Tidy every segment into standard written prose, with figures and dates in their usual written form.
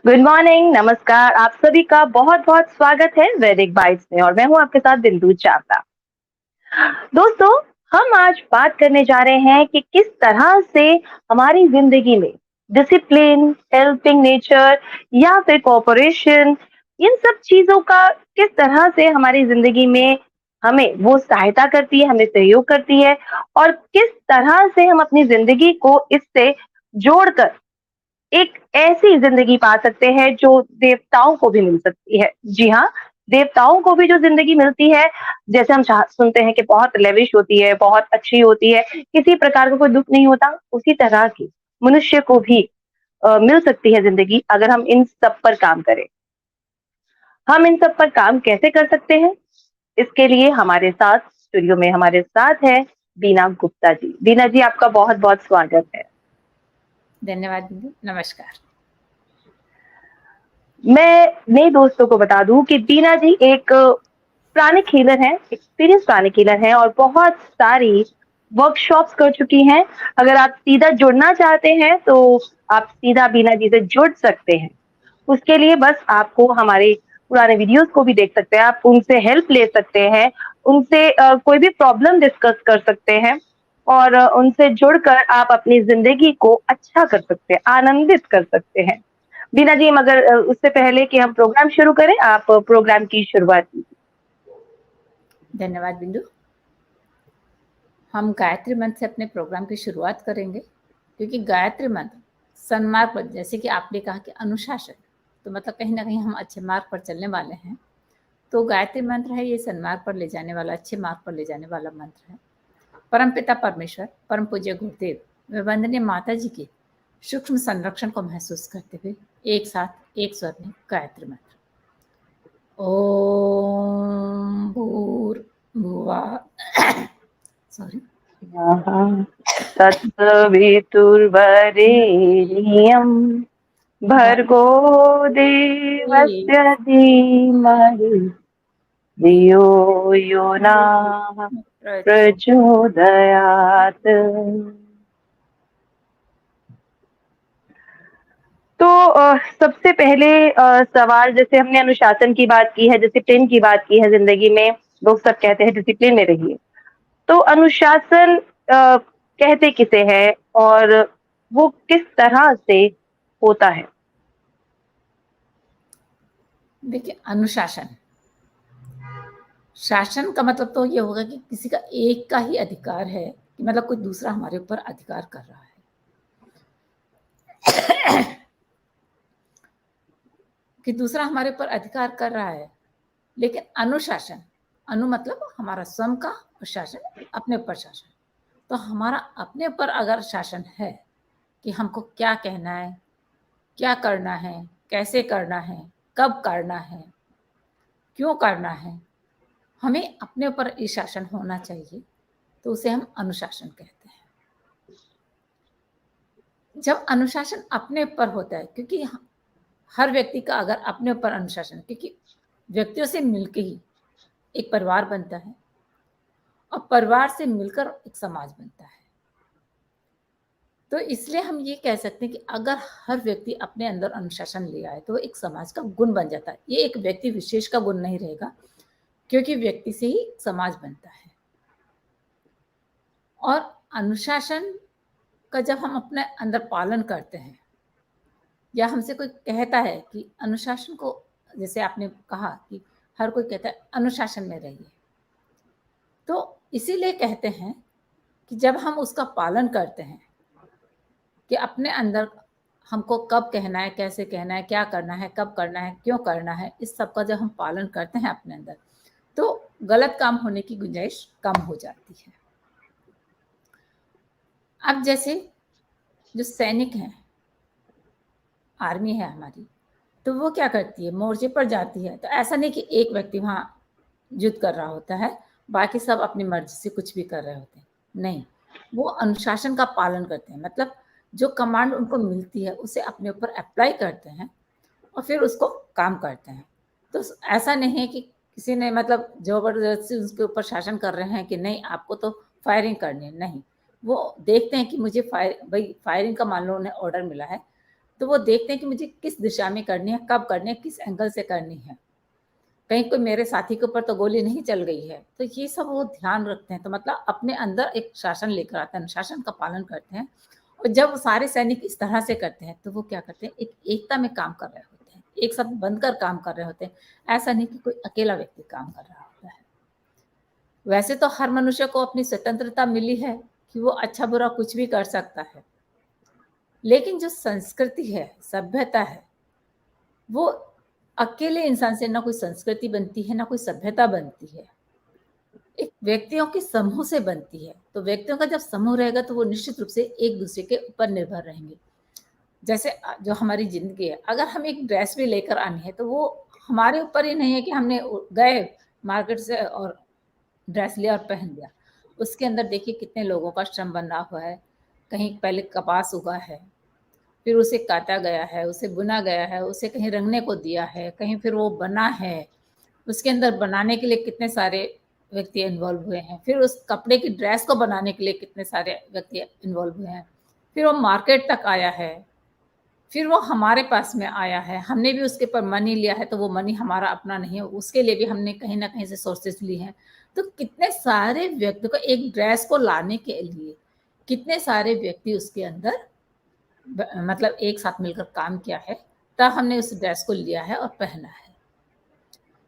Good morning, नमस्कार। आप सभी का बहुत-बहुत स्वागत है वैदिक बाइट्स में और मैं हूँ आपके साथ बिंदु चावला। दोस्तों, हम आज बात करने जा रहे हैं कि किस तरह से हमारी ज़िंदगी में डिसिप्लिन, हेल्पिंग नेचर या फिर कोऑपरेशन, इन सब चीज़ों का किस तरह से हमारी ज़िंदगी में हमें वो सहायता करती है, हमें सहयोग करती है और किस तरह से हम अपनी ज़िंदगी को इससे जोड़कर एक ऐसी ज़िंदगी पा सकते हैं जो देवताओं को भी मिल सकती है। जी हाँ, देवताओं को भी जो ज़िंदगी मिलती है, जैसे हम सुनते हैं कि बहुत लेविश होती है, बहुत अच्छी होती है, किसी प्रकार का कोई दुःख नहीं होता, उसी तरह की मनुष्य को भी मिल सकती है ज़िंदगी अगर हम इन सब पर काम करें। हम इन सब पर काम कैसे कर सकते हैं? इसके लिए हमारे साथ स्टूडियो में हमारे साथ है बीना गुप्ता जी। बीना जी, आपका बहुत-बहुत स्वागत है। धन्यवाद बिंदु, नमस्कार। मैं नए दोस्तों को बता दूं कि बीना जी एक पुराने हीलर हैं, एक्सपीरियंस पुराने हीलर हैं और बहुत सारी वर्कशॉप्स कर चुकी हैं। अगर आप सीधा जुड़ना चाहते हैं तो आप सीधा बीना जी से जुड़ सकते हैं। उसके लिए बस आपको हमारे पुराने वीडियोस को भी देख सकते हैं, आप उनसे हेल्प ले सकते हैं, उनसे कोई भी प्रॉब्लम डिस्कस कर सकते हैं और उनसे जुड़कर आप अपनी ज़िंदगी को अच्छा कर सकते हैं, आनंदित कर सकते हैं। बीना जी, मगर उससे पहले कि हम प्रोग्राम शुरू करें, आप प्रोग्राम की शुरुआत कीजिए। धन्यवाद बिंदु। हम गायत्री मंत्र से अपने प्रोग्राम की शुरुआत करेंगे क्योंकि गायत्री मंत्र सन्मार्ग पर, जैसे कि आपने कहा कि अनुशासन, तो मतलब कहीं ना कहीं हम अच्छे मार्ग पर चलने वाले हैं। तो गायत्री मंत्र है, ये सन्मार्ग पर ले जाने वाला, अच्छे मार्ग पर ले जाने वाला मंत्र है। परमपिता परमेश्वर, परम पूज्य गुरुदेव व वंदनीय माता जी के सूक्ष्म संरक्षण को महसूस करते हुए एक साथ एक स्वर में गायत्री मंत्र। ओम भूर्भुवः सॉरी तत्सवितुर्वरेण्यं भर्गो देवस्य धीमहि धियो यो नः प्रचोदयात्। तो सबसे पहले सवाल, जैसे हमने अनुशासन की बात की है, डिसिप्लिन की बात की है ज़िंदगी में, लोग सब कहते हैं डिसिप्लिन में रहिए। तो अनुशासन कहते किसे हैं और वो किस तरह से होता है? देखिए, अनुशासन, शासन का मतलब तो ये होगा कि किसी का एक का ही अधिकार है, कि मतलब कोई दूसरा हमारे ऊपर अधिकार कर रहा है। कि दूसरा हमारे ऊपर अधिकार कर रहा है। लेकिन अनुशासन, अनु मतलब हमारा स्वयं का और शासन अपने ऊपर शासन। तो हमारा अपने ऊपर अगर शासन है कि हमको क्या कहना है, क्या करना है, कैसे करना है, कब करना है, क्यों करना है, हमें अपने ऊपर ये शासन होना चाहिए, तो उसे हम अनुशासन कहते हैं। जब अनुशासन अपने ऊपर होता है, क्योंकि हर व्यक्ति का अगर अपने ऊपर अनुशासन, क्योंकि व्यक्तियों से मिलकर ही एक परिवार बनता है और परिवार से मिलकर एक समाज बनता है। तो इसलिए हम ये कह सकते हैं कि अगर हर व्यक्ति अपने अंदर अनुशासन ले आए तो एक समाज का गुण बन जाता है। ये एक व्यक्ति विशेष का गुण नहीं रहेगा, क्योंकि व्यक्ति से ही समाज बनता है। और अनुशासन का जब हम अपने अंदर पालन करते हैं, या हमसे कोई कहता है कि अनुशासन को, जैसे आपने कहा कि हर कोई कहता है अनुशासन में रहिए, तो इसीलिए कहते हैं कि जब हम उसका पालन करते हैं कि अपने अंदर हमको कब कहना है, कैसे कहना है, क्या करना है, कब करना है, क्यों करना है, इस सब का जब हम पालन करते हैं अपने अंदर, तो गलत काम होने की गुंजाइश कम हो जाती है। अब जैसे जो सैनिक हैं, आर्मी है हमारी, तो वो क्या करती है, मोर्चे पर जाती है, तो ऐसा नहीं कि एक व्यक्ति वहाँ युद्ध कर रहा होता है, बाकी सब अपनी मर्जी से कुछ भी कर रहे होते हैं। नहीं, वो अनुशासन का पालन करते हैं, मतलब जो कमांड उनको मिलती है उसे अपने ऊपर अप्लाई करते हैं और फिर उसको काम करते हैं। तो ऐसा नहीं है कि किसी ने मतलब ज़बरदस्ती उसके ऊपर शासन कर रहे हैं कि नहीं आपको तो फायरिंग करनी है, नहीं। वो देखते हैं कि मुझे फायरिंग का मान लो उन्हें ऑर्डर मिला है, तो वो देखते हैं कि मुझे किस दिशा में करनी है, कब करनी है, किस एंगल से करनी है। कहीं कोई मेरे साथी के ऊपर तो गोली नहीं चल गई है। तो ये सब वो ध्यान रखते हैं। तो मतलब अपने अंदर एक शासन लेकर आते हैं, अनुशासन का पालन करते हैं। और जब वो सारे सैनिक इस तरह से करते हैं, तो वो क्या करते हैं, एक एकता में काम कर रहे होते हैं, एक साथ बनकर काम कर रहे होते हैं। ऐसा नहीं कि कोई अकेला व्यक्ति काम कर रहा होता है। वैसे तो हर मनुष्य को अपनी स्वतंत्रता मिली है कि वो अच्छा-बुरा कुछ भी कर सकता है। लेकिन जो संस्कृति है, सभ्यता है, वो अकेले इंसान से ना कोई संस्कृति बनती है, ना कोई सभ्यता बनती है। एक व्यक्तियों के समूह से बनती है। तो व्यक्तियों का जब समूह रहेगा तो वो निश्चित रूप से एक-दूसरे के ऊपर निर्भर रहेंगे। जैसे जो हमारी ज़िंदगी है, अगर हमें एक ड्रेस भी लेकर आनी है, तो वो हमारे ऊपर ही नहीं है कि हमने गए मार्केट से और ड्रेस लिया और पहन लिया। उसके अंदर देखिए कितने लोगों का श्रम बना हुआ है। कहीं पहले कपास उगा है, फिर उसे काटा गया है, उसे बुना गया है, उसे कहीं रंगने को दिया है, कहीं फिर वो बना है। उसके अंदर बनाने के लिए कितने सारे व्यक्ति इन्वॉल्व हुए हैं। फिर उस कपड़े की ड्रेस को बनाने के लिए कितने सारे व्यक्ति इन्वॉल्व हुए हैं। फिर वो मार्केट तक आया है, फिर वो हमारे पास में आया है। हमने भी उसके ऊपर मनी लिया है, तो वो मनी हमारा अपना नहीं है, उसके लिए भी हमने कहीं न कहीं से सोर्सेज़ ली हैं। तो कितने सारे व्यक्तियों को एक ड्रेस को लाने के लिए, कितने सारे व्यक्ति उसके अंदर मतलब एक साथ मिलकर काम किया है, तब हमने उस ड्रेस को लिया है और पहना है।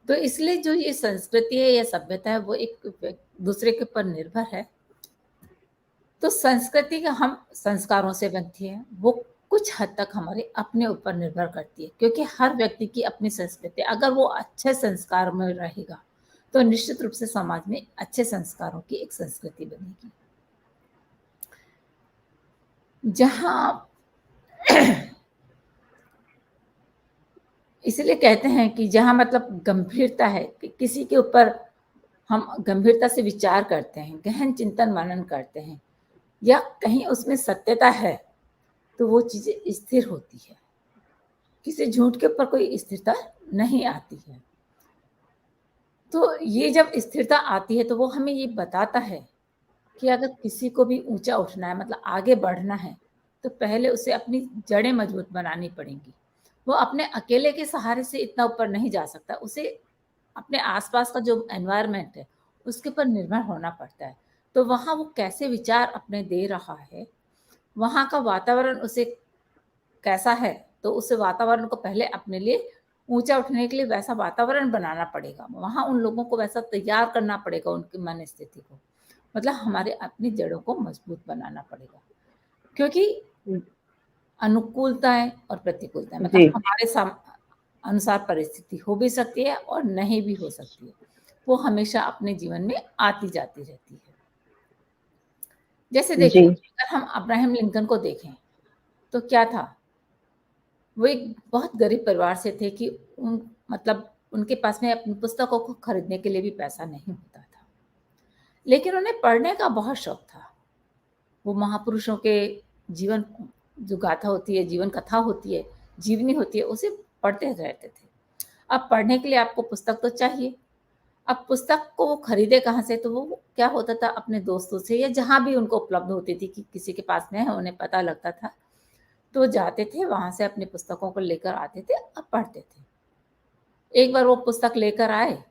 तो इसलिए जो ये संस्कृति है या सभ्यता है वो एक दूसरे के ऊपर निर्भर है। तो संस्कृति का हम संस्कारों से बनती है, वो कुछ हद तक हमारे अपने ऊपर निर्भर करती है, क्योंकि हर व्यक्ति की अपनी संस्कृति है। अगर वो अच्छे संस्कार में रहेगा, तो निश्चित रूप से समाज में अच्छे संस्कारों की एक संस्कृति बनेगी। जहाँ इसलिए कहते हैं कि जहाँ मतलब गंभीरता है कि किसी के ऊपर हम गंभीरता से विचार करते हैं, गहन चिंतन मनन करते हैं या कहीं उसमें सत्यता है, तो वो चीज़ें स्थिर होती है। किसी झूठ के ऊपर कोई स्थिरता नहीं आती है। तो ये जब स्थिरता आती है तो वो हमें ये बताता है कि अगर किसी को भी ऊँचा उठना है मतलब आगे बढ़ना है, तो पहले उसे अपनी जड़ें मजबूत बनानी पड़ेंगी। वो अपने अकेले के सहारे से इतना ऊपर नहीं जा सकता, उसे अपने आस-पास का जो एनवायरनमेंट है, उसके ऊपर निर्भर होना पड़ता है। तो वहाँ वो कैसे विचार अपने दे रहा है, वहाँ का वातावरण उसे कैसा है, तो उस वातावरण को पहले अपने लिए ऊँचा उठने के लिए वैसा वातावरण बनाना पड़ेगा। वहाँ उन लोगों को वैसा तैयार करना पड़ेगा उनकी मन स्थिति को। मतलब हमारे अपनी जड़ों को मजबूत बनाना पड़ेगा। क्योंकि अनुकूलताएँ और प्रतिकूलताएँ मतलब जी, हमारे अनुसार परिस्थिति हो भी सकती है और नहीं भी हो सकती है। वो हमेशा अपने जीवन में आती जाती रहती है। जैसे जी, देखिए, अगर हम अब्राहम लिंकन को देखें, तो क्या था? वो एक बहुत गरीब परिवार से थे कि मतलब उनके पास में अपनी पुस्तकों को खरीदने के लिए भी पैसा नहीं होता था। लेकिन उन्हें पढ़ने का बहुत शौक था। वो महापुरुषों के जीवन जो गाथा होती है, जीवन कथा होती है, जीवनी होती है, उसे पढ़ते रहते थे। अब पढ़ने के लिए आपको पुस्तक तो चाहिए। अब पुस्तक को वो खरीदे कहाँ से? तो वो क्या होता था अपने दोस्तों से या जहाँ भी उनको उपलब्ध होती थी कि किसी के पास में है, उन्हें पता लगता था, तो वो जाते थे, वहाँ से अपनी पुस्तकों को लेकर आते थे और पढ़ते थे। एक बार वो पुस्तक लेकर आए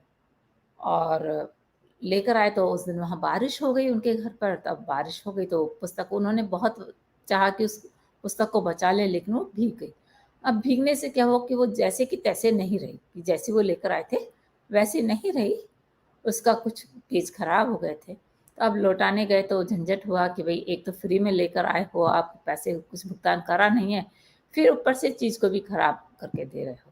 और लेकर आए तो उस दिन वहाँ बारिश हो गई उनके घर पर, तब बारिश हो गई तो पुस्तक उन्होंने बहुत चाहा कि उस पुस्तक को बचा लें लेकिन वो भीग गई। अब भीगने से क्या हुआ कि वो जैसे की तैसे नहीं रही, कि जैसी वो लेकर आए थे, वैसी नहीं रही, उसका कुछ पेज खराब हो गए थे। तो अब लौटाने गए तो झंझट हुआ कि भई एक तो फ्री में लेकर आए हो, आप पैसे कुछ भुगतान करा नहीं है, फिर ऊपर से चीज़ को भी खराब करके दे रहे हो।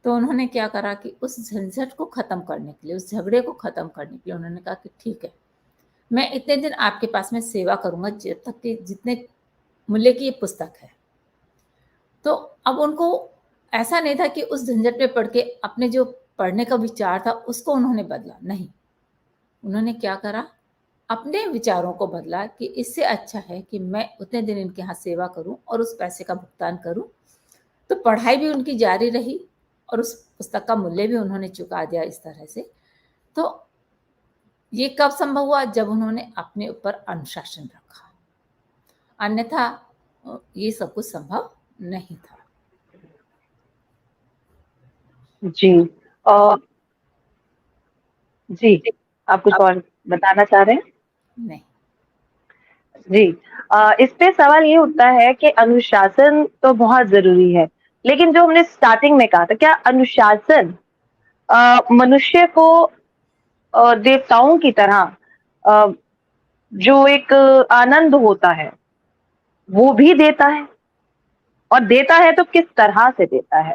तो उन्होंने क्या करा कि उस झंझट को ख़त्म करने के लिए, उस झगड़े को ख़त्म करने के लिए उन्होंने कहा कि ठीक है, मैं इतने दिन आपके पास में सेवा करूँगा जब तक कि जितने मूल्य की ये पुस्तक है। तो अब उनको ऐसा नहीं था कि उस झंझट में पड़ के अपने जो पढ़ने का विचार था उसको उन्होंने बदला, नहीं। उन्होंने क्या करा, अपने विचारों को बदला कि इससे अच्छा है कि मैं उतने दिन इनके यहाँ सेवा करूँ और उस पैसे का भुगतान करूँ। तो पढ़ाई भी उनकी जारी रही और उस पुस्तक का मूल्य भी उन्होंने चुका दिया इस तरह से। तो ये कब संभव हुआ? जब उन्होंने अपने ऊपर अनुशासन रखा। अन्यथा ये सब कुछ संभव नहीं था। जी। अ, जी, आप कुछ और बताना चाह रहे हैं? नहीं। जी। इस पे सवाल ये उठता है कि अनुशासन तो बहुत ज़रूरी है, लेकिन जो हमने स्टार्टिंग में कहा था, क्या अनुशासन मनुष्य को देवताओं की तरह अ, जो एक आनंद होता है, वो भी देता है? और देता है तो किस तरह से देता है?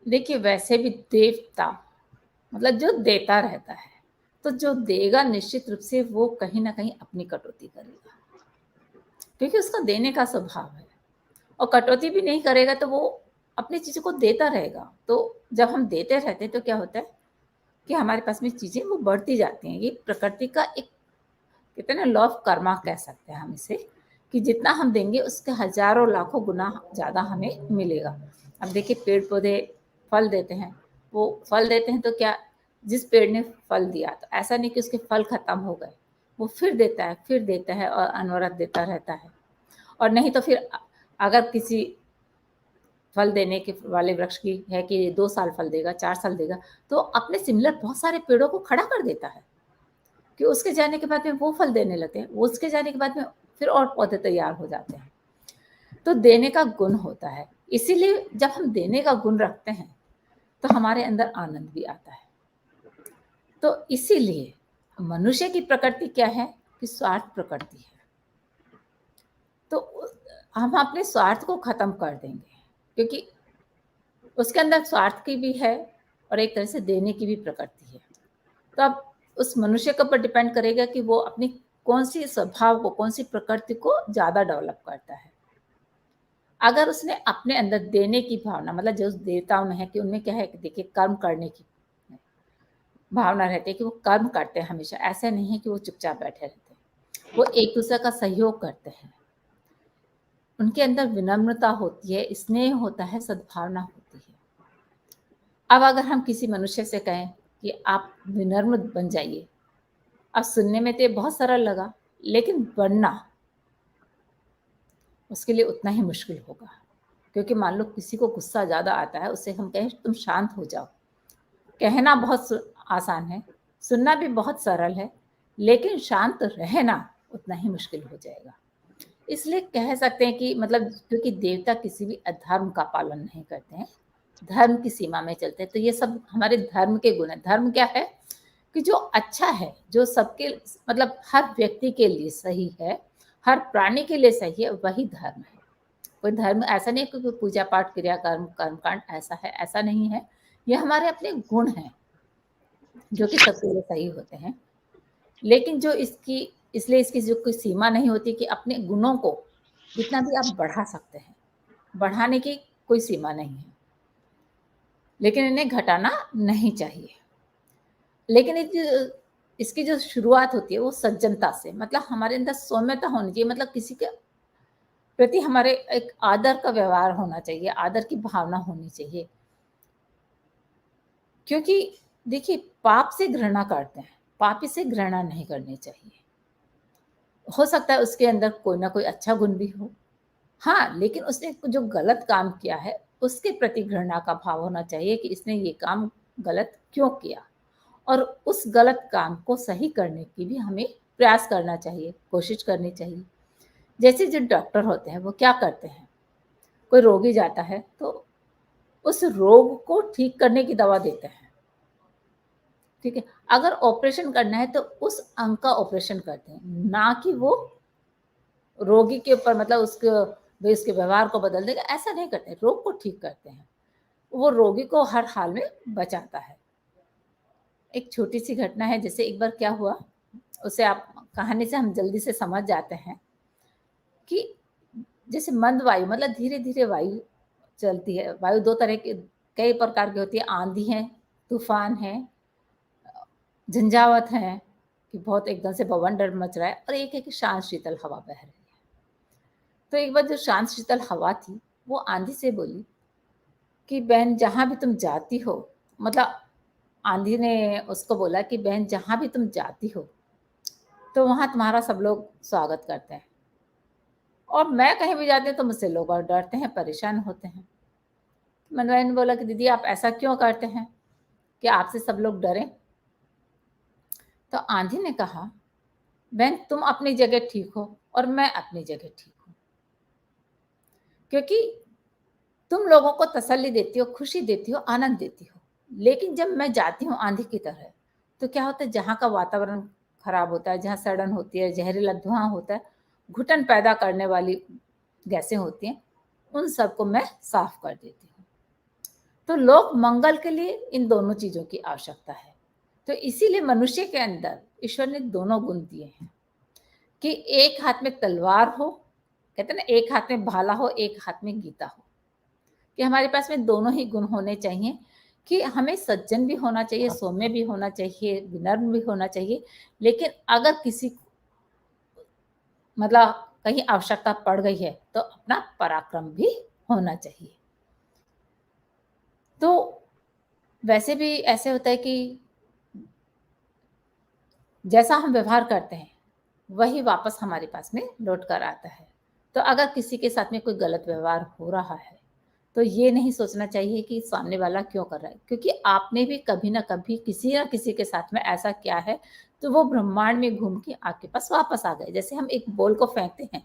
देखिए, वैसे भी देवता मतलब जो देता रहता है, तो जो देगा निश्चित रूप से वो कहीं न कहीं अपनी कटौती करेगा, क्योंकि उसका देने का स्वभाव है। और कटौती भी नहीं करेगा तो वो अपनी चीज़ों को देता रहेगा। तो जब हम देते रहते हैं तो क्या होता है कि हमारे पास में चीज़ें वो बढ़ती जाती हैं। ये प्रकृति का एक कहते हैं ना लॉ ऑफ कर्मा कह सकते हैं हम इसे, कि जितना हम देंगे उसके हज़ारों लाखों गुना ज़्यादा हमें मिलेगा। अब देखिए पेड़-पौधे फल देते हैं, वो फल देते हैं तो क्या जिस पेड़ ने फल दिया तो ऐसा नहीं कि उसके फल खत्म हो गए, वो फिर देता है और अनवरत देता रहता है। और नहीं तो फिर अगर किसी फल देने के वाले वृक्ष की है कि 2 साल फल देगा, 4 साल देगा, तो अपने सिमिलर बहुत सारे पेड़ों को खड़ा कर देता है, कि उसके जाने के बाद में वो फल देने लगते हैं, वो उसके जाने के बाद में फिर और पौधे तैयार हो जाते हैं। तो देने का गुण होता है, इसीलिए जब हम देने का गुण रखते हैं, तो हमारे अंदर आनंद भी आता है। तो इसीलिए मनुष्य की प्रकृति क्या है कि स्वार्थ प्रकृति है। तो हम अपने स्वार्थ को खत्म कर देंगे, क्योंकि उसके अंदर स्वार्थ की भी है और एक तरह से देने की भी प्रकृति है। तो अब उस मनुष्य के ऊपर डिपेंड करेगा कि वो अपनी कौन-सी स्वभाव को, कौन-सी प्रकृति को ज़्यादा डेवलप करता है। अगर उसने अपने अंदर देने की भावना मतलब जो देवताओं में है कि उनमें क्या है कि देखिए कर्म करने की भावना रहती है कि वो कर्म करते हैं हमेशा, ऐसा नहीं है कि वो चुपचाप बैठे रहते हैं। वो एक-दूसरे का सहयोग करते हैं। उनके अंदर विनम्रता होती है, स्नेह होता है, सद्भावना होती है। अब अगर हम किसी मनुष्य से कहें कि आप विनम्र बन जाइए, अब सुनने में तो ये बहुत सरल लगा, लेकिन बनना उसके लिए उतना ही मुश्किल होगा। क्योंकि मान लो किसी को गुस्सा ज़्यादा आता है, उससे हम कहें तुम शांत हो जाओ। कहना बहुत आसान है, सुनना भी बहुत सरल है, लेकिन शांत रहना उतना ही मुश्किल हो जाएगा। इसलिए कह सकते हैं कि मतलब क्योंकि देवता किसी भी अधर्म का पालन नहीं करते हैं, धर्म की सीमा में चलते हैं। तो ये सब हमारे धर्म के गुण हैं। धर्म क्या है कि जो अच्छा है, जो सबके मतलब हर व्यक्ति के लिए सही है, हर प्राणी के लिए सही है, वही धर्म है। कोई धर्म ऐसा नहीं है कि कोई पूजा पाठ, क्रिया कर्म, कर्मकांड ऐसा है, ऐसा नहीं है। ये हमारे अपने गुण हैं, जो कि सबके लिए सही होते हैं। लेकिन जो इसकी इसलिए इसकी जो कोई सीमा नहीं होती कि अपने गुणों को जितना भी आप बढ़ा सकते हैं, बढ़ाने की कोई सीमा नहीं है। लेकिन इन्हें घटाना नहीं चाहिए। लेकिन इसकी जो शुरुआत होती है वो सज्जनता से, मतलब हमारे अंदर सौम्यता होनी चाहिए, मतलब किसी के प्रति हमारे एक आदर का व्यवहार होना चाहिए, आदर की भावना होनी चाहिए। क्योंकि देखिए पाप से घृणा करते हैं, पापी से घृणा नहीं करनी चाहिए। हो सकता है उसके अंदर कोई ना कोई अच्छा गुण भी हो। हाँ, लेकिन उसने जो गलत काम किया है, उसके प्रति घृणा का भाव होना चाहिए कि इसने ये काम गलत क्यों किया? और उस गलत काम को सही करने की भी हमें प्रयास करना चाहिए, कोशिश करनी चाहिए। जैसे जो डॉक्टर होते हैं, वो क्या करते हैं? कोई रोगी जाता है, तो उस रोग को ठीक करने की दवा देते हैं, ठीक है? अगर ऑपरेशन करना है, तो उस अंग का ऑपरेशन करते हैं, ना कि वो रोगी के ऊपर मतलब भई उसके व्यवहार को बदल देगा, ऐसा नहीं करते, रोग को ठीक करते हैं। वो रोगी को हर हाल में बचाता है। एक छोटी-सी घटना है, जैसे एक बार क्या हुआ, उसे आप कहानी से हम जल्दी से समझ जाते हैं कि जैसे मंद वायु मतलब धीरे-धीरे वायु चलती है। वायु 2 तरह की कई प्रकार की होती है, आँधी है, तूफ़ान है, झंझावात है, कि बहुत एकदम से बवंडर मच रहा है, और एक है कि शांत शीतल हवा बह रही है। तो एक बार जो शांत शीतल हवा थी, वो आँधी से बोली कि बहन जहाँ भी तुम जाती हो, मतलब आँधी ने उसको बोला कि बहन जहाँ भी तुम जाती हो, तो वहाँ तुम्हारा सब लोग स्वागत करते हैं। और मैं कहीं भी जाती हूँ तो मुझसे लोग और डरते हैं, परेशान होते हैं। मैंने बोला कि दीदी आप ऐसा क्यों करते हैं कि आपसे सब लोग डरें? तो आंधी ने कहा, बहन तुम अपनी जगह ठीक हो और मैं अपनी जगह ठीक हूँ। क्योंकि तुम लोगों को तसल्ली देती हो, खुशी देती हो, आनंद देती हो। लेकिन जब मैं जाती हूँ आंधी की तरह, तो क्या होता है, जहाँ का वातावरण खराब होता है, जहाँ सड़न होती है, जहरीला धुआं होता है, घुटन पैदा करने वाली गैसें होती हैं, उन सबको मैं साफ कर देती हूँ। तो लोक मंगल के लिए इन दोनों चीज़ों की आवश्यकता है। तो इसीलिए मनुष्य के अंदर ईश्वर ने दोनों गुण दिए हैं कि एक हाथ में तलवार हो, कहते हैं ना, एक हाथ में भाला हो, एक हाथ में गीता हो, कि हमारे पास में दोनों ही गुण होने चाहिए, कि हमें सज्जन भी होना चाहिए, सौम्य भी होना चाहिए, विनम्र भी होना चाहिए। लेकिन अगर किसी मतलब कहीं आवश्यकता पड़ गई है तो अपना पराक्रम भी होना चाहिए। तो वैसे भी ऐसे होता है कि जैसा हम व्यवहार करते हैं वही वापस हमारे पास में लौट कर आता है। तो अगर किसी के साथ में कोई गलत व्यवहार हो रहा है तो ये नहीं सोचना चाहिए कि सामने वाला क्यों कर रहा है, क्योंकि आपने भी कभी ना कभी किसी ना किसी के साथ में ऐसा किया है, तो वो ब्रह्मांड में घूम के आपके पास वापस आ गए। जैसे हम एक बॉल को फेंकते हैं,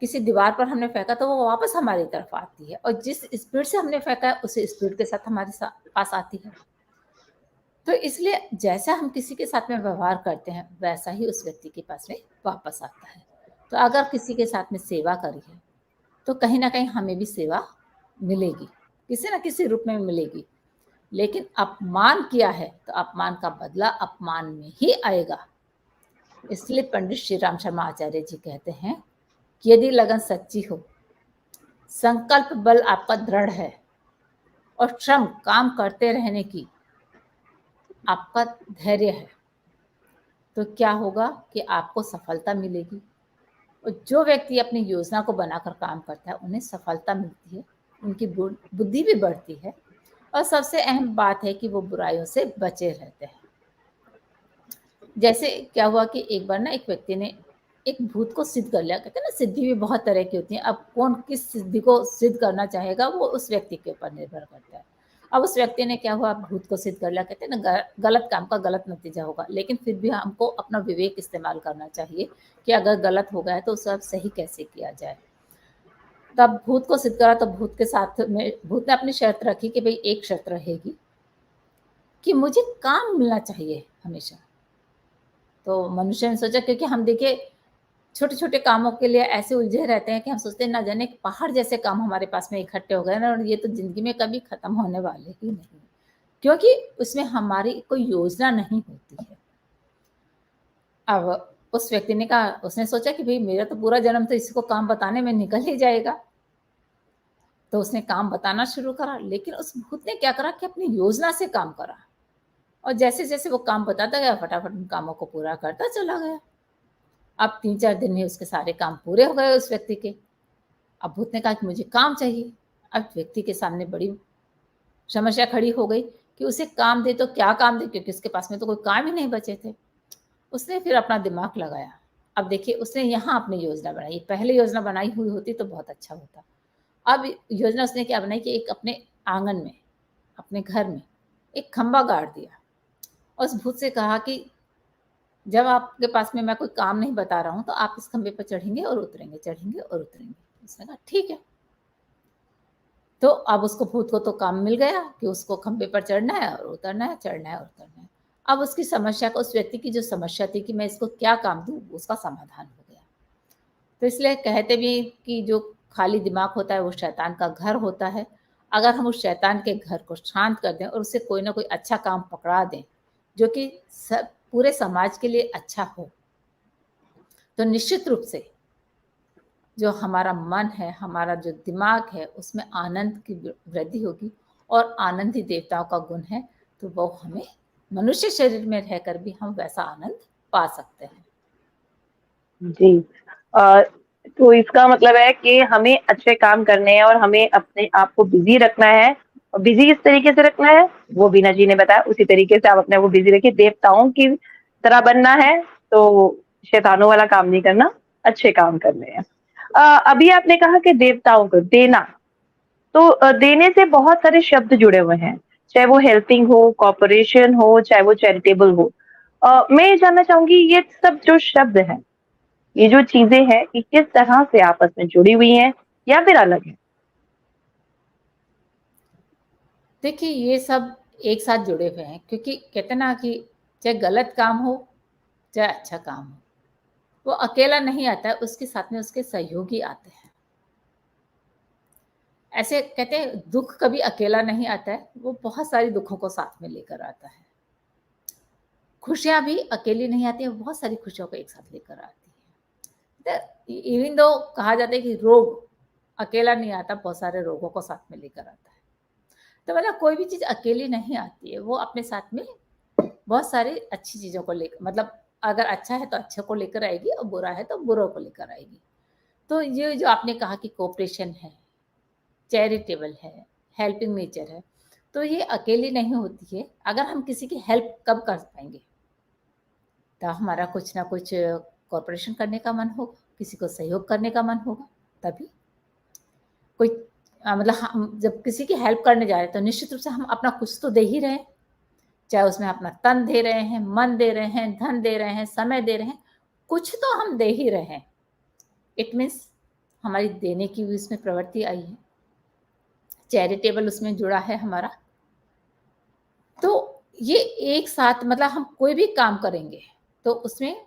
किसी दीवार पर हमने फेंका तो वो वापस हमारी तरफ आती है, और जिस स्पीड से हमने फेंका है उसी स्पीड के साथ हमारे पास आती है। तो इसलिए जैसा हम किसी के साथ में व्यवहार करते हैं वैसा ही उस व्यक्ति के पास में वापस आता है। तो अगर किसी के साथ में सेवा करी है तो कहीं ना कहीं हमें भी सेवा मिलेगी, किसी ना किसी रूप में मिलेगी। लेकिन अपमान किया है तो अपमान का बदला अपमान में ही आएगा। इसलिए पंडित श्री राम शर्मा आचार्य जी कहते हैं कि यदि लगन सच्ची हो, संकल्प बल आपका दृढ़ है और श्रम काम करते रहने की आपका धैर्य है, तो क्या होगा कि आपको सफलता मिलेगी। और जो व्यक्ति अपनी योजना को बनाकर काम करता है उन्हें सफलता मिलती है, उनकी बुद्धि भी बढ़ती है, और सबसे अहम बात है कि वो बुराइयों से बचे रहते हैं। जैसे क्या हुआ कि एक बार ना एक व्यक्ति ने एक भूत को सिद्ध कर लिया। कहते हैं ना, सिद्धि भी बहुत तरह की होती है। अब कौन किस सिद्धि को सिद्ध करना चाहेगा वो उस व्यक्ति के ऊपर निर्भर करता है। अब उस व्यक्ति ने क्या हुआ, भूत को सिद्ध कर लिया। कहते हैं ना, गलत काम का गलत नतीजा होगा, लेकिन फिर भी हमको अपना विवेक इस्तेमाल करना चाहिए कि अगर गलत हो गया है तो उसे अब सही कैसे किया जाए। तब भूत को सिद्ध करा तो भूत के साथ में भूत ने अपनी शर्त रखी कि भाई एक शर्त रहेगी कि मुझे काम मिलना चाहिए हमेशा। तो मनुष्य ने सोचा, क्योंकि हम देखिए छोटे छोटे कामों के लिए ऐसे उलझे रहते हैं कि हम सोचते हैं ना जाने पहाड़ जैसे काम हमारे पास में इकट्ठे हो गए ना, और ये तो जिंदगी में कभी खत्म होने वाले ही नहीं, क्योंकि उसमें हमारी कोई योजना नहीं होती है। अब उस व्यक्ति ने कहा, उसने सोचा कि भाई मेरा तो पूरा जन्म तो इसी को काम बताने में निकल ही जाएगा। तो उसने काम बताना शुरू करा, लेकिन उस भूत ने क्या करा कि अपनी योजना से काम करा, और जैसे जैसे वो काम बताता गया फटाफट उन कामों को पूरा करता चला गया। अब 3-4 दिन में उसके सारे काम पूरे हो गए उस व्यक्ति के। अब भूत ने कहा कि मुझे काम चाहिए। अब व्यक्ति के सामने बड़ी समस्या खड़ी हो गई कि उसे काम दे तो क्या काम दे, क्योंकि उसके पास में तो कोई काम ही नहीं बचे थे। उसने फिर अपना दिमाग लगाया। अब देखिए उसने यहाँ अपनी योजना बनाई, पहले योजना बनाई हुई होती तो बहुत अच्छा होता। अब योजना उसने क्या बनाई कि एक अपने आंगन में, अपने घर में एक खंबा गाड़ दिया, और उस भूत से कहा कि जब आपके पास में मैं कोई काम नहीं बता रहा हूँ तो आप इस खंबे पर चढ़ेंगे और उतरेंगे, चढ़ेंगे और उतरेंगे। उसने कहा ठीक है। तो अब उसको भूत को तो काम मिल गया कि उसको खंबे पर चढ़ना है और उतरना है, चढ़ना है और उतरना है। अब उसकी समस्या को, उस व्यक्ति की जो समस्या थी कि मैं इसको क्या काम दूँ, उसका समाधान हो गया। तो इसलिए कहते भी कि जो खाली दिमाग होता है वो शैतान का घर होता है। अगर हम उस शैतान के घर को शांत कर दें और उसे कोई ना कोई अच्छा काम पकड़ा दें जो कि पूरे समाज के लिए अच्छा हो, तो निश्चित रूप से जो हमारा मन है, हमारा जो दिमाग है, उसमें आनंद की वृद्धि होगी, और आनंद ही देवताओं का गुण है। तो वो हमें मनुष्य शरीर में रहकर भी हम वैसा आनंद पा सकते हैं। जी। तो इसका मतलब है कि हमें अच्छे काम करने हैं और हमें अपने आप को बिजी रखना है, और बिजी किस तरीके से रखना है वो बीना जी ने बताया, उसी तरीके से आप अपने आप को बिजी रखिए। देवताओं की तरह बनना है तो शैतानों वाला काम नहीं करना, अच्छे काम करने हैं। अभी आपने कहा कि देवताओं को देना, तो देने से बहुत सारे शब्द जुड़े हुए हैं, चाहे वो हेल्पिंग हो, कोऑपरेशन हो, चाहे वो चैरिटेबल हो। मैं ये जानना चाहूँगी ये सब जो शब्द हैं, ये जो चीज़ें हैं, ये किस तरह से आपस में जुड़ी हुई हैं या फिर अलग हैं? देखिए ये सब एक साथ जुड़े हुए हैं क्योंकि कहते हैं ना कि चाहे गलत काम हो, चाहे अच्छा काम हो, वो अकेला नहीं आता है, उसके साथ में उसके सहयोगी आते हैं। ऐसे कहते हैं दुःख कभी अकेला नहीं आता है, वो बहुत सारी दुःखों को साथ में लेकर आता है। खुशियाँ भी अकेली नहीं आती हैं, बहुत सारी खुशियों को एक साथ लेकर आती है। तो इवन दो कहा जाता है कि रोग अकेला नहीं आता, बहुत सारे रोगों को साथ में लेकर आता है। तो मतलब कोई भी चीज़ अकेली नहीं आती है, वो अपने साथ में बहुत सारी अच्छी चीज़ों को लेकर मतलब अगर अच्छा है तो अच्छे को लेकर आएगी और बुरा है तो बुरों को लेकर आएगी। तो ये जो आपने कहा कि कोऑपरेशन है, चैरिटेबल है, हेल्पिंग नेचर है, तो ये अकेली नहीं होती है। अगर हम किसी की हेल्प कब कर पाएँगे? तो हमारा कुछ ना कुछ कोऑपरेशन करने का मन होगा, किसी को सहयोग करने का मन होगा, तभी। कोई मतलब हम जब किसी की हेल्प करने जा रहे हैं तो निश्चित रूप से हम अपना कुछ तो दे ही रहे हैं। चाहे उसमें अपना तन दे रहे हैं, मन दे रहे हैं, धन दे रहे हैं, समय दे रहे हैं, कुछ तो हम दे ही रहे हैं। इट मीन्स हमारी देने की भी उसमें प्रवृत्ति आई है। चैरिटेबल उसमें जुड़ा है हमारा। तो ये एक साथ मतलब हम कोई भी काम करेंगे, तो उसमें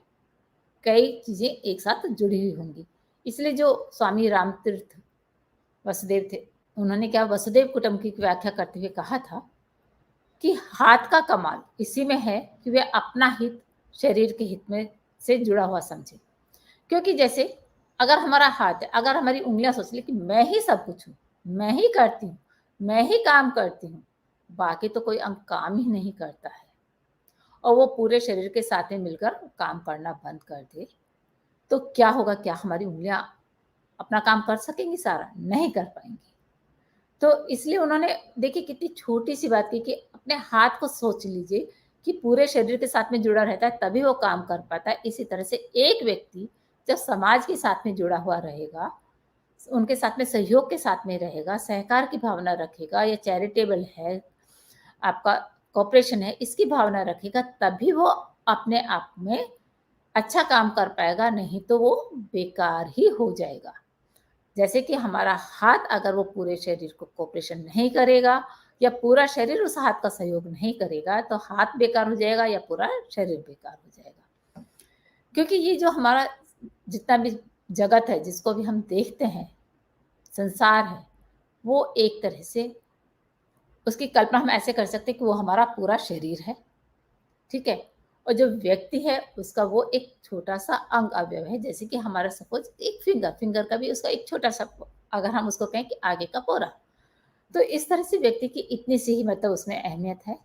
कई चीज़ें एक साथ जुड़ी हुई होंगी। इसलिए जो स्वामी रामतीर्थ वसुदेव थे, उन्होंने क्या वसुदेव कुटुंब की व्याख्या करते हुए कहा था कि हाथ का कमाल इसी में है कि वे अपना हित शरीर के हित में से जुड़ा हुआ समझे। क्योंकि जैसे अगर हमारा हाथ है, अगर हमारी उँगलियाँ सोच लें कि मैं ही सब कुछ हूँ, मैं ही करती हूँ, मैं ही काम करती हूँ, बाकी तो कोई अंग काम ही नहीं करता है और वो पूरे शरीर के साथ में मिलकर काम करना बंद कर दे, तो क्या होगा? क्या हमारी उँगलियाँ अपना काम कर सकेंगी सारा? नहीं कर पाएँगी। तो इसलिए उन्होंने देखिए कितनी छोटी-सी बात की कि अपने हाथ को सोच लीजिए कि पूरे शरीर के साथ में जुड़ा रहता है तभी वो काम कर पाता है। इसी तरह से एक व्यक्ति जब समाज के साथ में जुड़ा हुआ रहेगा, उनके साथ में सहयोग के साथ में रहेगा, सहकार की भावना रखेगा या चैरिटेबल है, आपका कोऑपरेशन है, इसकी भावना रखेगा तभी वो अपने आप में अच्छा काम कर पाएगा, नहीं तो वो बेकार ही हो जाएगा। जैसे कि हमारा हाथ अगर वो पूरे शरीर को कोऑपरेशन नहीं करेगा या पूरा शरीर उस हाथ का सहयोग नहीं करेगा, तो हाथ बेकार हो जाएगा या पूरा शरीर बेकार हो जाएगा। क्योंकि ये जो हमारा जितना भी जगत है, जिसको भी हम देखते हैं, संसार है, वो एक तरह से उसकी कल्पना हम ऐसे कर सकते हैं कि वो हमारा पूरा शरीर है, ठीक है? और जो व्यक्ति है, उसका वो एक छोटा-सा अंग अवयव है, जैसे कि हमारा सपोज़ एक फिंगर, फिंगर का भी उसका एक छोटा-सा अगर हम उसको कहें कि आगे का पोरा। तो इस तरह से व्यक्ति की इतनी सी ही मतलब उसमें अहमियत है।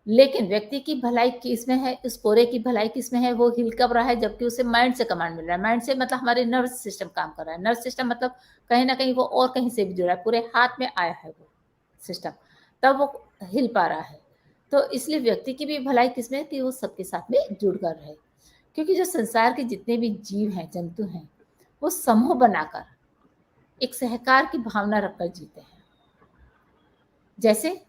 लेकिन व्यक्ति की भलाई किसमें है, उस पोरे की भलाई किसमें है, वो हिल कब रहा है जबकि उसे माइंड से कमांड मिल रहा है। माइंड से मतलब हमारे नर्वस सिस्टम काम कर रहा है। नर्वस सिस्टम मतलब कहीं न कहीं वो और कहीं से भी जुड़ा है, पूरे हाथ में आया है वो सिस्टम, तब वो हिल पा रहा है। तो इसलिए व्यक्ति की भी भलाई किसमें है कि वो सबके साथ में जुड़ कर रहे। क्योंकि जो संसार के जितने भी जीव हैं, जंतु हैं, वो समूह बनाकर एक सहकार की भावना रखकर जीते हैं। जैसे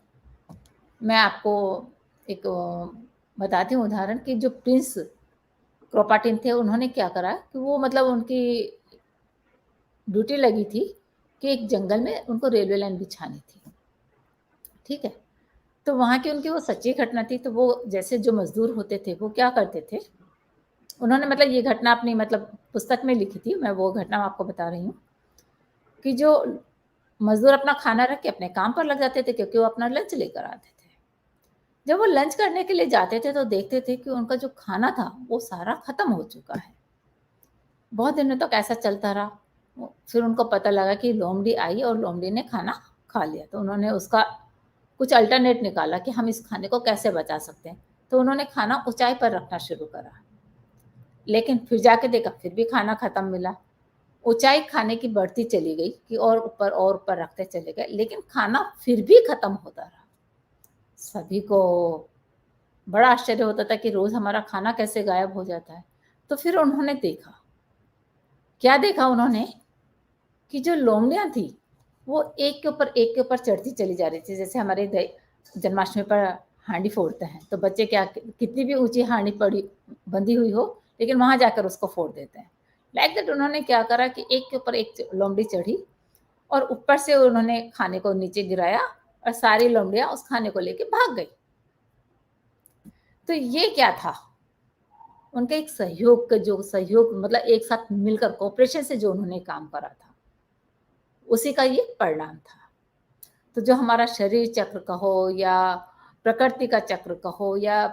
मैं आपको एक बताती हूँ उदाहरण कि जो प्रिंस क्रोपाटिन थे, उन्होंने क्या करा कि वो मतलब उनकी ड्यूटी लगी थी कि एक जंगल में उनको रेलवे लाइन बिछानी थी, ठीक है? तो वहाँ की उनकी वो सच्ची घटना थी, तो वो जैसे जो मज़दूर होते थे, वो क्या करते थे, उन्होंने मतलब ये घटना अपनी मतलब पुस्तक में लिखी थी, मैं वो घटना आपको बता रही हूँ, कि जो मज़दूर अपना खाना रख के अपने काम पर लग जाते थे क्योंकि वो अपना लंच लेकर आते थे। जब वो लंच करने के लिए जाते थे तो देखते थे कि उनका जो खाना था, वो सारा खत्म हो चुका है। बहुत दिनों तक ऐसा चलता रहा। फिर उनको पता लगा कि लोमड़ी आई और लोमड़ी ने खाना खा लिया, तो उन्होंने उसका कुछ अल्टरनेट निकाला कि हम इस खाने को कैसे बचा सकते हैं। तो उन्होंने खाना ऊँचाई पर रखना शुरू करा। लेकिन फिर जाके देखा, फिर भी खाना खत्म मिला। ऊँचाई खाने की बढ़ती चली गई कि और ऊपर रखते चले गए, लेकिन खाना फिर भी खत्म होता रहा। सभी को बड़ा आश्चर्य होता था कि रोज़ हमारा खाना कैसे गायब हो जाता है। तो फिर उन्होंने देखा, क्या देखा उन्होंने कि जो लोमड़ियाँ थी, वो एक के ऊपर एक के ऊपर चढ़ती चली जा रही थी। जैसे हमारे जन्माष्टमी पर हांडी फोड़ते हैं, तो बच्चे क्या कितनी भी ऊँची हांडी पड़ी बंधी हुई हो, लेकिन वहाँ जाकर उसको फोड़ देते हैं। लाइक दैट उन्होंने क्या करा कि एक के ऊपर एक लोमड़ी चढ़ी और ऊपर से उन्होंने खाने को नीचे गिराया और सारी लोमड़ियाँ उस खाने को लेके भाग गई। तो ये क्या था? उनका एक सहयोग मतलब एक साथ मिलकर कोऑपरेशन से जो उन्होंने काम करा था, उसी का ये परिणाम था। तो जो हमारा शरीर चक्र कहो या प्रकृति का चक्र कहो या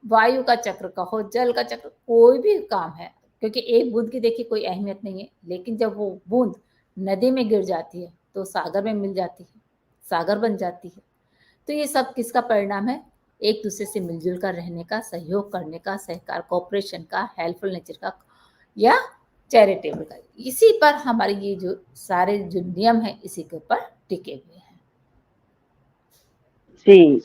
वायु का चक्र कहो, जल का चक्र, कोई भी काम है, क्योंकि एक बूंद की देखिए कोई अहमियत नहीं है, लेकिन जब वो बूंद नदी में गिर जाती है तो सागर में मिल जाती है, सागर बन जाती है। तो ये सब किसका परिणाम है? एक दूसरे से मिलजुल कर रहने का, सहयोग करने का, सहकार कोऑपरेशन का, हेल्पफुल नेचर का या चैरिटेबल का। इसी पर हमारे ये जो सारे जो नियम है इसी के ऊपर टिके हुए हैं। जी,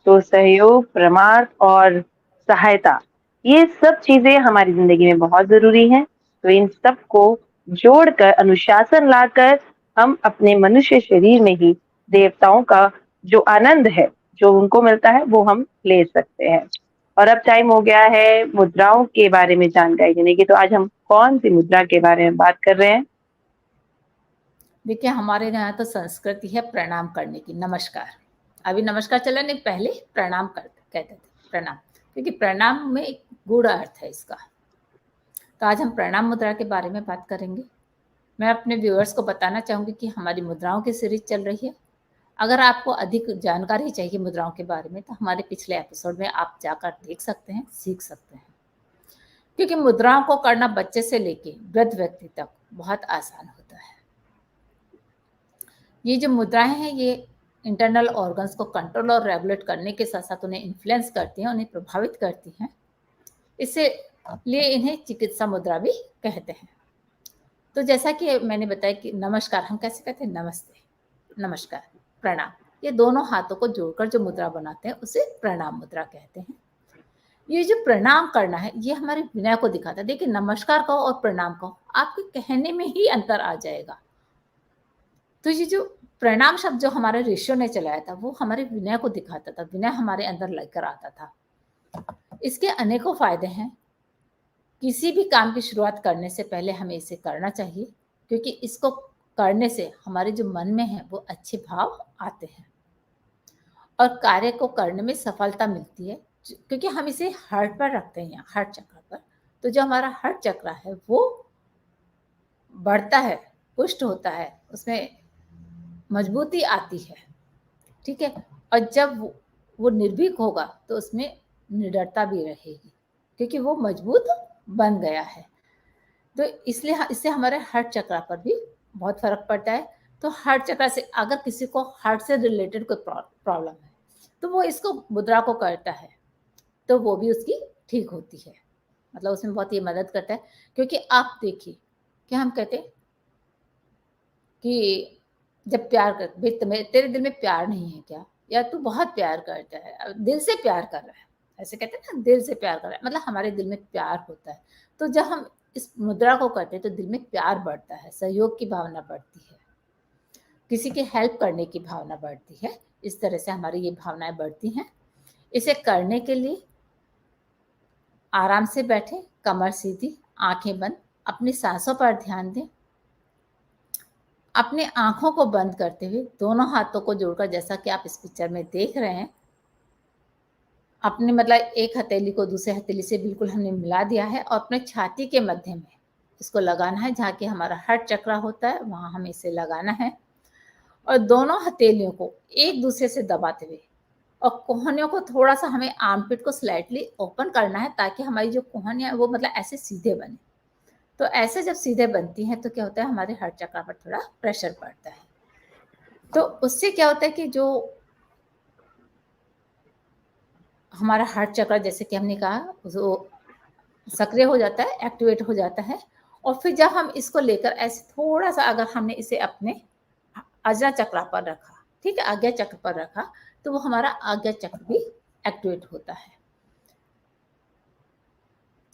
तो सहयोग, परमार्थ और सहायता, ये सब चीजें हमारी जिंदगी में बहुत जरूरी हैं। तो इन सब को जोड़कर, अनुशासन लाकर, हम अपने मनुष्य शरीर में ही देवताओं का जो आनंद है, जो उनको मिलता है, वो हम ले सकते हैं। और अब टाइम हो गया है मुद्राओं के बारे में जानकारी देने की। तो आज हम कौन सी मुद्रा के बारे में बात कर रहे हैं? देखिए हमारे यहाँ तो संस्कृति है प्रणाम करने की, नमस्कार। अभी नमस्कार चला नहीं, पहले प्रणाम कहते थे, प्रणाम, क्योंकि प्रणाम में एक गूढ़ अर्थ है इसका। तो आज हम प्रणाम मुद्रा के बारे में बात करेंगे। मैं अपने व्यूअर्स को बताना चाहूँगी कि हमारी मुद्राओं की सीरीज चल रही है। अगर आपको अधिक जानकारी चाहिए मुद्राओं के बारे में तो हमारे पिछले एपिसोड में आप जाकर देख सकते हैं, सीख सकते हैं। क्योंकि मुद्राओं को करना बच्चे से लेके वृद्ध व्यक्ति तक बहुत आसान होता है। ये जो मुद्राएं हैं ये इंटरनल ऑर्गन्स को कंट्रोल और रेगुलेट करने के साथ साथ उन्हें इन्फ्लुएंस करती हैं, उन्हें प्रभावित करती हैं। इससे लिए इन्हें चिकित्सा मुद्रा भी कहते हैं। तो जैसा कि मैंने बताया कि नमस्कार हम कैसे कहते हैं? नमस्ते, नमस्कार, प्रणाम, ये दोनों हाथों को जोड़कर जो मुद्रा बनाते हैं उसे प्रणाम मुद्रा कहते हैं। ये जो प्रणाम करना है ये हमारे विनय को दिखाता है। देखिए नमस्कार कहो और प्रणाम कहो, आपके कहने में ही अंतर आ जाएगा। तो ये जो प्रणाम शब्द जो हमारे ऋषियों ने चलाया था वो हमारे विनय को दिखाता था, विनय हमारे अंदर लेकर आता था। इसके अनेकों फायदे हैं। किसी भी काम की शुरुआत करने से पहले हमें इसे करना चाहिए, क्योंकि इसको करने से हमारे जो मन में है वो अच्छे भाव आते हैं और कार्य को करने में सफलता मिलती है, क्योंकि हम इसे हार्ट पर रखते हैं, हार्ट चक्र पर। तो जो हमारा हार्ट चक्र है वो बढ़ता है, पुष्ट होता है, उसमें मजबूती आती है, ठीक है। और जब वो निर्भीक होगा तो उसमें निडरता भी रहेगी, क्योंकि वो मजबूत बन गया है। तो इसलिए इससे हमारे हार्ट चक्र पर भी बहुत फर्क पड़ता है। तो हार्ट चक्र से अगर किसी को हार्ट से रिलेटेड कोई प्रॉब्लम है तो वो इसको मुद्रा को करता है तो वो भी उसकी ठीक होती है। मतलब उसमें बहुत ये मदद करता है। क्योंकि आप देखिए कि हम कहते हैं कि जब प्यार कर, भाई तुम्हें तेरे दिल में प्यार नहीं है क्या, या तू बहुत प्यार करता है, अब दिल से प्यार कर रहा है, ऐसे कहते हैं ना, दिल से प्यार कर रहा है, मतलब हमारे दिल में प्यार होता है। तो जब हम इस मुद्रा को करते हैं तो दिल में प्यार बढ़ता है, सहयोग की भावना बढ़ती है, किसी की हेल्प करने की भावना बढ़ती है। इस तरह से हमारी ये भावनाएं बढ़ती हैं। इसे करने के लिए आराम से बैठे, कमर सीधी, आंखें बंद, अपनी सांसों पर ध्यान दें। अपने आंखों को बंद करते हुए दोनों हाथों को जोड़कर, जैसा कि आप इस पिक्चर में देख रहे हैं, अपने मतलब एक हथेली को दूसरे हथेली से बिल्कुल हमने मिला दिया है और अपने छाती के मध्य में इसको लगाना है, जहाँ कि हमारा हार्ट चक्र होता है वहाँ हमें इसे लगाना है। और दोनों हथेलियों को एक दूसरे से दबाते हुए और कोहनियों को थोड़ा सा हमें आर्मपिट को स्लाइटली ओपन करना है, ताकि हमारी जो कोहनियाँ है वो मतलब ऐसे सीधे बने। तो ऐसे जब सीधे बनती हैं तो क्या होता है, हमारे हार्ट चक्र पर थोड़ा प्रेशर पड़ता है। तो उससे क्या होता है कि जो हमारा हार्ट चक्र, जैसे कि हमने कहा, वो सक्रिय हो जाता है, एक्टिवेट हो जाता है। और फिर जब हम इसको लेकर ऐसे थोड़ा सा अगर हमने इसे अपने आज्ञा चक्र पर रखा, ठीक है, आज्ञा चक्र पर रखा, तो वो हमारा आज्ञा चक्र भी एक्टिवेट होता है।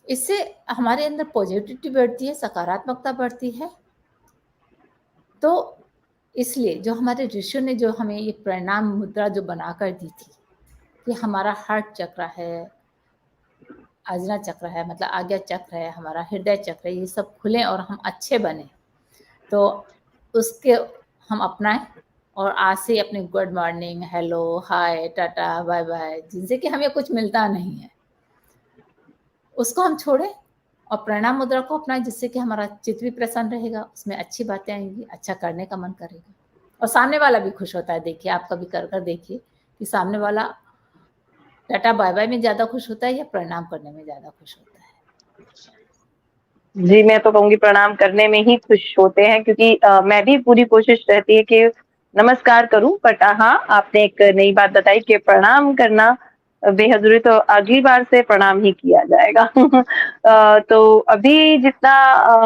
इससे हमारे अंदर पॉजिटिविटी बढ़ती है, सकारात्मकता बढ़ती है। तो इसलिए जो हमारे ऋषियों ने जो हमें ये प्रणाम मुद्रा जो बनाकर दी थी कि हमारा हार्ट चक्र है, आज्ञा चक्र है, मतलब आज्ञा चक्र है, हमारा हृदय चक्र है, ये सब खुले और हम अच्छे बने। तो उसके हम अपनाएं और आज से अपने गुड मॉर्निंग, हेलो, हाय, टाटा, बाय बाय, जिनसे कि हमें कुछ मिलता नहीं है, उसको हम छोड़ें और प्रणाम मुद्रा को अपनाएं, जिससे कि हमारा चित्त भी प्रसन्न रहेगा, उसमें अच्छी बातें आएंगी, अच्छा करने का मन करेगा और सामने वाला भी खुश होता है। देखिए, आप कभी कर कर देखिए कि सामने वाला टाटा बाय बाय में ज्यादा खुश होता है या प्रणाम करने में ज्यादा खुश होता है। जी, मैं तो कहूँगी प्रणाम करने में ही खुश होते हैं, क्योंकि मैं भी पूरी कोशिश रहती है कि नमस्कार करूँ, बट हाँ, आपने एक नई बात बताई कि प्रणाम करना बेहद ज़रूरी, तो अगली बार से प्रणाम ही किया जाएगा। तो अभी जितना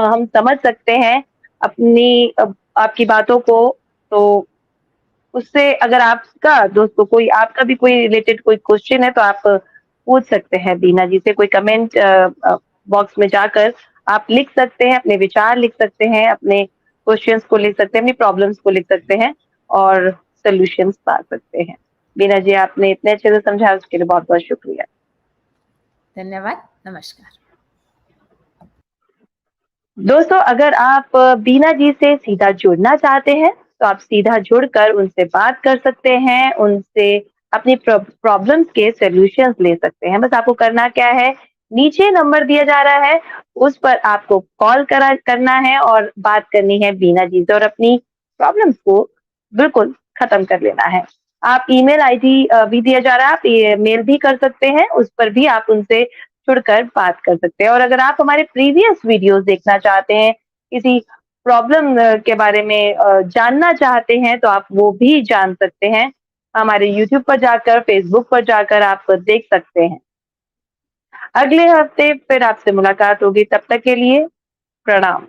हम समझ सकते हैं अपनी आपकी बातों को, तो उससे अगर आपका दोस्तों कोई आपका भी कोई रिलेटेड कोई क्वेश्चन है, तो आप पूछ सकते हैं बीना जी से। कोई कमेंट बॉक्स में जाकर आप लिख सकते हैं, अपने विचार लिख सकते हैं, अपने क्वेश्चंस को लिख सकते हैं, अपनी प्रॉब्लम्स को लिख सकते हैं और सॉल्यूशंस पा सकते हैं। बीना जी, आपने इतने अच्छे से समझाया, उसके लिए बहुत-बहुत शुक्रिया। धन्यवाद, नमस्कार। दोस्तों, अगर आप बीना जी से सीधा जुड़ना चाहते हैं, तो आप सीधा जुड़कर उनसे बात कर सकते हैं, उनसे अपनी प्रॉब्लम्स के सॉल्यूशंस ले सकते हैं। बस आपको करना क्या है, नीचे नंबर दिया जा रहा है, उस पर आपको कॉल करना है और बात करनी है बीना जी से और अपनी प्रॉब्लम्स को बिल्कुल खत्म कर लेना है। आप ईमेल आईडी भी दिया जा रहा है, आप ये मेल भी कर सकते हैं, उस पर भी आप उनसे जुड़कर बात कर सकते हैं। और अगर आप हमारे प्रीवियस वीडियोस देखना चाहते हैं, किसी प्रॉब्लम के बारे में जानना चाहते हैं, तो आप वो भी जान सकते हैं। हमारे यूट्यूब पर जाकर, फेसबुक पर जाकर आप देख सकते हैं। अगले हफ्ते फिर आपसे मुलाकात होगी, तब तक के लिए प्रणाम।